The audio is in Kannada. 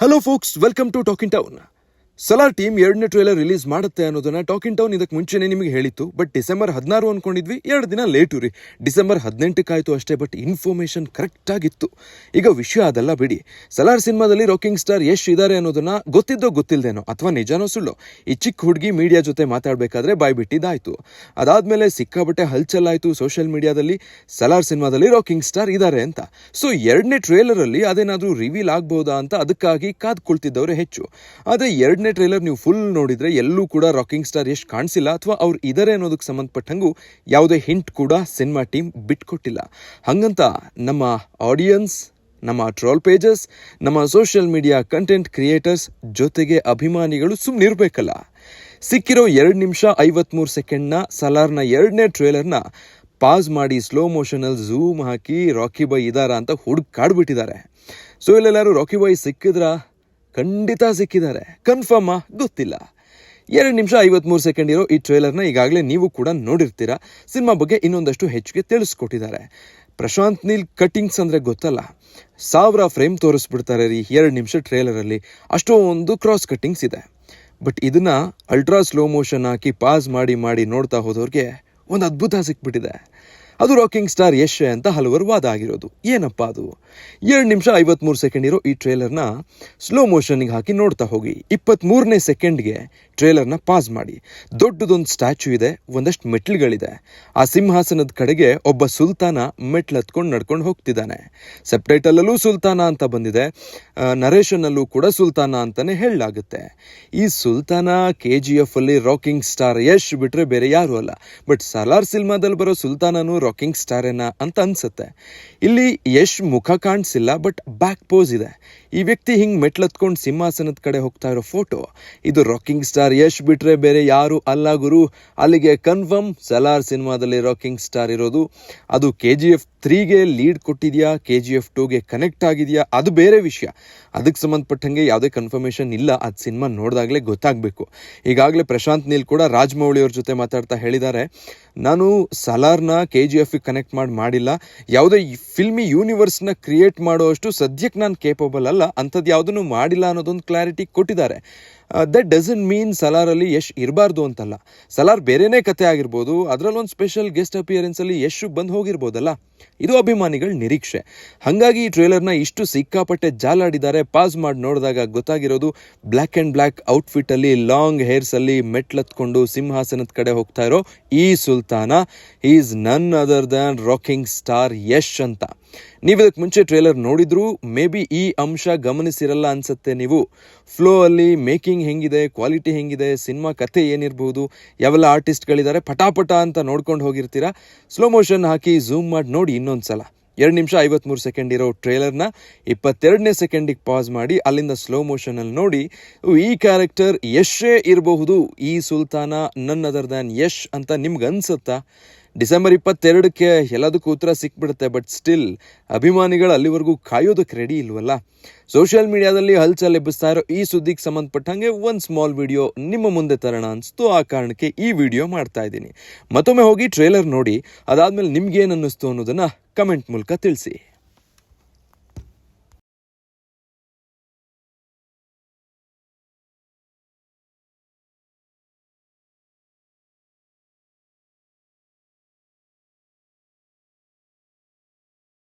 Hello folks, welcome to talking town. Salaar team 2ನೇ ಟ್ರೇಲರ್ ರಿಲೀಸ್ ಮಾಡುತ್ತೆ ಅನ್ನೋದನ್ನ ಟಾಕಿಂಗ್ ಟೌನ್ ಇದಕ್ಕೆ ಮುಂಚೆನೇ ನಿಮಗೆ ಹೇಳಿತ್ತು. ಬಟ್ ಡಿಸೆಂಬರ್ 16 ಅನ್ಕೊಂಡಿದ್ವಿ, 2 ದಿನ ಲೇಟು ರೀ. ಡಿಸೆಂಬರ್ 18 ಅಷ್ಟೇ. ಬಟ್ ಇನ್ಫಾರ್ಮೇಶನ್ ಕರೆಕ್ಟ್ ಆಗಿತ್ತು. ಈಗ ವಿಷಯ ಅದೆಲ್ಲ ಬಿಡಿ, ಸಲಾರ್ ಸಿನಿಮಾದಲ್ಲಿ ರಾಕಿಂಗ್ ಸ್ಟಾರ್ ಯಶ್ ಇದ್ದಾರೆ ಅನ್ನೋದನ್ನ ಗೊತ್ತಿದ್ದೋ ಗೊತ್ತಿಲ್ದೇನೋ ಅಥವಾ ನಿಜಾನೋ ಸುಳ್ಳು, ಈ ಚಿಕ್ಕ ಹುಡುಗಿ ಮೀಡಿಯಾ ಜೊತೆ ಮಾತಾಡಬೇಕಾದ್ರೆ ಬಾಯ್ ಬಿಟ್ಟಿದ್ದಾಯ್ತು. ಅದಾದ್ಮೇಲೆ ಸಿಕ್ಕಾಬಟ್ಟೆ ಹಲ್ಚಲ್ಲಾಯ್ತು ಸೋಷಿಯಲ್ ಮೀಡಿಯಾದಲ್ಲಿ, ಸಲಾರ್ ಸಿನಿಮಾದಲ್ಲಿ ರಾಕಿಂಗ್ ಸ್ಟಾರ್ ಇದ್ದಾರೆ ಅಂತ. ಸೊ 2ನೇ ಟ್ರೇಲರ್ ಅಲ್ಲಿ ಅದೇನಾದ್ರೂ ರಿವೀಲ್ ಆಗ್ಬಹುದಾ ಅಂತ ಅದಕ್ಕಾಗಿ ಕಾದ್ಕೊಳ್ತಿದ್ದವರೇ ಹೆಚ್ಚು. ಆದ್ರೆ 2ನೇ ಟ್ರೇಲರ್ ನೀವು ಫುಲ್ ನೋಡಿದ್ರೆ ಎಲ್ಲೂ ಕೂಡ ರಾಕಿಂಗ್ ಸ್ಟಾರ್ ಯಶ್ ಕಾಣಿಸಿಲ್ಲ ಅಥವಾ ಅವ್ರು ಇದಾರೆ ಅನ್ನೋದಕ್ಕೆ ಸಂಬಂಧಪಟ್ಟಂಗೂ ಯಾವುದೇ ಹಿಂಟ್ ಕೂಡ ಸಿನಿಮಾ ಟೀಮ್ ಬಿಟ್ಕೊಟ್ಟಿಲ್ಲ. ಹಂಗಂತ ನಮ್ಮ ಆಡಿಯನ್ಸ್, ನಮ್ಮ ಟ್ರೋಲ್ ಪೇಜಸ್, ನಮ್ಮ ಸೋಷಿಯಲ್ ಮೀಡಿಯಾ ಕಂಟೆಂಟ್ ಕ್ರಿಯೇಟರ್ಸ್ ಜೊತೆಗೆ ಅಭಿಮಾನಿಗಳು ಸುಮ್ಮನಿರ್ಬೇಕಲ್ಲ. ಸಿಕ್ಕಿರೋ 2 ನಿಮಿಷ 53 ಸೆಕೆಂಡ್ನ ಸಲಾರ್ನ 2ನೇ ಟ್ರೇಲರ್ನ ಪಾಸ್ ಮಾಡಿ ಸ್ಲೋ ಮೋಷನಲ್ಲಿ ಝೂಮ್ ಹಾಕಿ ರಾಕಿ ಬಾಯ್ ಇದಾರ ಅಂತ ಹುಡುಕಾಡ್ಬಿಟ್ಟಿದ್ದಾರೆ. ಸೊ ಇಲ್ಲೆಲ್ಲರೂ ರಾಕಿ ಬಾಯ್ ಸಿಕ್ಕಿದ್ರಾ? ಖಂಡಿತ ಸಿಕ್ಕಿದ್ದಾರೆ. ಕನ್ಫರ್ಮಾ? ಗೊತ್ತಿಲ್ಲ. 2 ನಿಮಿಷ 53 ಸೆಕೆಂಡ್ ಇರೋ ಈ ಟ್ರೇಲರ್ನ ಈಗಾಗಲೇ ನೀವು ಕೂಡ ನೋಡಿರ್ತೀರಾ. ಸಿನಿಮಾ ಬಗ್ಗೆ ಇನ್ನೊಂದಷ್ಟು ಹೆಚ್ಚಿಗೆ ತಿಳಿಸ್ಕೊಟ್ಟಿದ್ದಾರೆ. ಪ್ರಶಾಂತ್ ನೀಲ್ ಕಟಿಂಗ್ಸ್ ಅಂದರೆ ಗೊತ್ತಲ್ಲ, 1000 ಫ್ರೇಮ್ ತೋರಿಸ್ಬಿಡ್ತಾರೆ ರೀ 2 ನಿಮಿಷ ಟ್ರೇಲರಲ್ಲಿ. ಅಷ್ಟೊಂದು ಕ್ರಾಸ್ ಕಟ್ಟಿಂಗ್ಸ್ ಇದೆ. ಬಟ್ ಇದನ್ನ ಅಲ್ಟ್ರಾ ಸ್ಲೋ ಮೋಷನ್ ಹಾಕಿ ಪಾಸ್ ಮಾಡಿ ನೋಡ್ತಾ ಹೋದವ್ರಿಗೆ ಒಂದು ಅದ್ಭುತ ಸಿಕ್ಬಿಟ್ಟಿದೆ. ಅದು ರಾಕಿಂಗ್ ಸ್ಟಾರ್ ಯಶ್ ಅಂತ ಹಲವರು ವಾದ ಆಗಿರೋದು. ಏನಪ್ಪ ಅದು? 2 ನಿಮಿಷ 53 ಸೆಕೆಂಡ್ ಇರೋ ಈ ಟ್ರೇಲರ್ನ ಸ್ಲೋ ಮೋಷನ್ಗೆ ಹಾಕಿ ನೋಡ್ತಾ ಹೋಗಿ. 23ನೇ ಸೆಕೆಂಡ್ಗೆ ಟ್ರೇಲರ್ನ ಪಾಸ್ ಮಾಡಿ. ದೊಡ್ಡದೊಂದು ಸ್ಟ್ಯಾಚ್ಯೂ ಇದೆ, ಒಂದಷ್ಟು ಮೆಟ್ಲುಗಳಿದೆ. ಆ ಸಿಂಹಾಸನದ ಕಡೆಗೆ ಒಬ್ಬ ಸುಲ್ತಾನ ಮೆಟ್ಲತ್ಕೊಂಡು ನಡ್ಕೊಂಡು ಹೋಗ್ತಿದ್ದಾನೆ. ಸಬ್ಟೈಟಲಲ್ಲೂ ಸುಲ್ತಾನ ಅಂತ ಬಂದಿದೆ, ನರೇಷನಲ್ಲೂ ಕೂಡ ಸುಲ್ತಾನ ಅಂತಾನೆ ಹೇಳಲಾಗುತ್ತೆ. ಈ ಸುಲ್ತಾನ KGF ಅಲ್ಲಿ ರಾಕಿಂಗ್ ಸ್ಟಾರ್ ಯಶ್ ಬಿಟ್ರೆ ಬೇರೆ ಯಾರು ಅಲ್ಲ. ಬಟ್ ಸಲಾರ್ ಸಿನಿಮಾದಲ್ಲಿ ಬರೋ ಸುಲ್ತಾನನು ರಾಕಿಂಗ್ ಸ್ಟಾರ್ ಏನ ಅಂತ ಅನ್ಸುತ್ತೆ. ಇಲ್ಲಿ ಯಶ್ ಮುಖ ಕಾಣಿಸಿಲ್ಲ, ಬಟ್ ಬ್ಯಾಕ್ ಪೋಸ್ ಇದೆ. ಈ ವ್ಯಕ್ತಿ ಹಿಂಗ್ ಮೆಟ್ಲತ್ಕೊಂಡು ಸಿಂಹಾಸನದ ಕಡೆ ಹೋಗ್ತಾ ಇರೋ ಫೋಟೋ, ಇದು ರಾಕಿಂಗ್ ಸ್ಟಾರ್ ಯಶ್ ಬಿಟ್ರೆ ಬೇರೆ ಯಾರು ಅಲ್ಲ ಗುರು. ಅಲ್ಲಿಗೆ ಕನ್ಫರ್ಮ್ ಸಲಾರ್ ಸಿನಿಮಾದಲ್ಲಿ ರಾಕಿಂಗ್ ಸ್ಟಾರ್ ಇರೋದು. ಅದು KGF 3ಗೆ ಲೀಡ್ ಕೊಟ್ಟಿದ್ಯಾ, KGF 2ಗೆ ಕನೆಕ್ಟ್ ಆಗಿದೆಯಾ, ಅದು ಬೇರೆ ವಿಷಯ. ಅದಕ್ಕೆ ಸಂಬಂಧಪಟ್ಟಂಗೆ ಯಾವುದೇ ಕನ್ಫರ್ಮೇಷನ್ ಇಲ್ಲ. ಅದು ಸಿನಿಮಾ ನೋಡಿದಾಗಲೇ ಗೊತ್ತಾಗಬೇಕು. ಈಗಾಗಲೇ ಪ್ರಶಾಂತ್ ನೀಲ್ ಕೂಡ ರಾಜಮೌಳಿ ಅವ್ರ ಜೊತೆ ಮಾತಾಡ್ತಾ ಹೇಳಿದ್ದಾರೆ, ನಾನು ಸಲಾರ್ನ KGF ಕನೆಕ್ಟ್ ಮಾಡಿಲ್ಲ, ಯಾವುದೇ ಫಿಲ್ಮಿ ಯೂನಿವರ್ಸ್ನ ಕ್ರಿಯೇಟ್ ಮಾಡೋ ಅಷ್ಟು ಸದ್ಯಕ್ಕೆ ನಾನು ಕೇಪಬಲ್ ಅಲ್ಲ, ಅಂಥದ್ದು ಯಾವುದನ್ನು ಮಾಡಿಲ್ಲ ಅನ್ನೋದೊಂದು ಕ್ಲಾರಿಟಿ ಕೊಟ್ಟಿದ್ದಾರೆ. ದಟ್ ಡಸಂಟ್ ಮೀನ್ ಸಲಾರಲ್ಲಿ ಯಶ್ ಇರಬಾರ್ದು ಅಂತಲ್ಲ. ಸಲಾರ್ ಬೇರೆನೇ ಕತೆ ಆಗಿರ್ಬೋದು, ಅದರಲ್ಲೊಂದು ಸ್ಪೆಷಲ್ ಗೆಸ್ಟ್ ಅಪಿಯರೆನ್ಸಲ್ಲಿ ಯಶ್ ಬಂದು ಹೋಗಿರ್ಬೋದಲ್ಲ. ಇದು ಅಭಿಮಾನಿಗಳ ನಿರೀಕ್ಷೆ. ಹಾಗಾಗಿ ಈ ಟ್ರೇಲರ್ನ ಇಷ್ಟು ಸಿಕ್ಕಾಪಟ್ಟೆ ಜಾಲಾಡಿದ್ದಾರೆ. ಪಾಸ್ ಮಾಡಿ ನೋಡಿದಾಗ ಗೊತ್ತಾಗಿರೋದು, ಬ್ಲ್ಯಾಕ್ ಆ್ಯಂಡ್ ಬ್ಲ್ಯಾಕ್ ಔಟ್ಫಿಟ್ಟಲ್ಲಿ, ಲಾಂಗ್ ಹೇರ್ಸಲ್ಲಿ ಮೆಟ್ಲತ್ಕೊಂಡು ಸಿಂಹಾಸನದ ಕಡೆ ಹೋಗ್ತಾ ಇರೋ ಈ ಸುಲ್ತಾನ is none other than rocking star Yash ಅಂತ. ನೀವು ಇದಕ್ಕೆ ಮುಂಚೆ ಟ್ರೇಲರ್ ನೋಡಿದ್ರು ಮೇ ಬಿ ಈ ಅಂಶ ಗಮನಿಸಿರಲ್ಲ ಅನ್ಸುತ್ತೆ. ನೀವು ಫ್ಲೋ ಅಲ್ಲಿ ಮೇಕಿಂಗ್ ಹೆಂಗಿದೆ, ಕ್ವಾಲಿಟಿ ಹೆಂಗಿದೆ, ಸಿನಿಮಾ ಕಥೆ ಏನಿರ್ಬೋದು, ಯಾವೆಲ್ಲ ಆರ್ಟಿಸ್ಟ್ಗಳಿದ್ದಾರೆ ಪಟಾಪಟ ಅಂತ ನೋಡ್ಕೊಂಡು ಹೋಗಿರ್ತೀರಾ. ಸ್ಲೋ ಮೋಷನ್ ಹಾಕಿ ಝೂಮ್ ಮಾಡಿ ನೋಡಿ ಇನ್ನೊಂದ್ಸಲ. 2 ನಿಮಿಷ 53 ಸೆಕೆಂಡ್ ಇರೋ ಟ್ರೇಲರ್ನ 22ನೇ ಸೆಕೆಂಡಿಗೆ ಪಾಸ್ ಮಾಡಿ ಅಲ್ಲಿಂದ ಸ್ಲೋ ಮೋಷನಲ್ಲಿ ನೋಡಿ, ಈ ಕ್ಯಾರೆಕ್ಟರ್ ಯಶೇ ಇರಬಹುದು, ಈ ಸುಲ್ತಾನ ನನ್ ಅದರ್ ದ್ಯಾನ್ ಯಶ್ ಅಂತ ನಿಮ್ಗೆ ಅನ್ಸುತ್ತಾ? ಡಿಸೆಂಬರ್ 22ಕ್ಕೆ ಎಲ್ಲದಕ್ಕೂ ಉತ್ತರ ಸಿಕ್ಬಿಡುತ್ತೆ. ಬಟ್ ಸ್ಟಿಲ್ ಅಭಿಮಾನಿಗಳು ಅಲ್ಲಿವರೆಗೂ ಕಾಯೋದಕ್ಕೆ ರೆಡಿ ಇಲ್ವಲ್ಲ. ಸೋಷಿಯಲ್ ಮೀಡಿಯಾದಲ್ಲಿ ಹಲ್ಚಲ್ ಎಬ್ಬಿಸ್ತಾ ಇರೋ ಈ ಸುದ್ದಿಗೆ ಸಂಬಂಧಪಟ್ಟಂಗೆ ಒಂದು ಸ್ಮಾಲ್ ವಿಡಿಯೋ ನಿಮ್ಮ ಮುಂದೆ ತರೋಣ ಅನಿಸ್ತು. ಆ ಕಾರಣಕ್ಕೆ ಈ ವಿಡಿಯೋ ಮಾಡ್ತಾ ಇದ್ದೀನಿ. ಮತ್ತೊಮ್ಮೆ ಹೋಗಿ ಟ್ರೇಲರ್ ನೋಡಿ, ಅದಾದ್ಮೇಲೆ ನಿಮ್ಗೇನು ಅನ್ನಿಸ್ತು ಅನ್ನೋದನ್ನ ಕಮೆಂಟ್ ಮೂಲಕ ತಿಳಿಸಿ.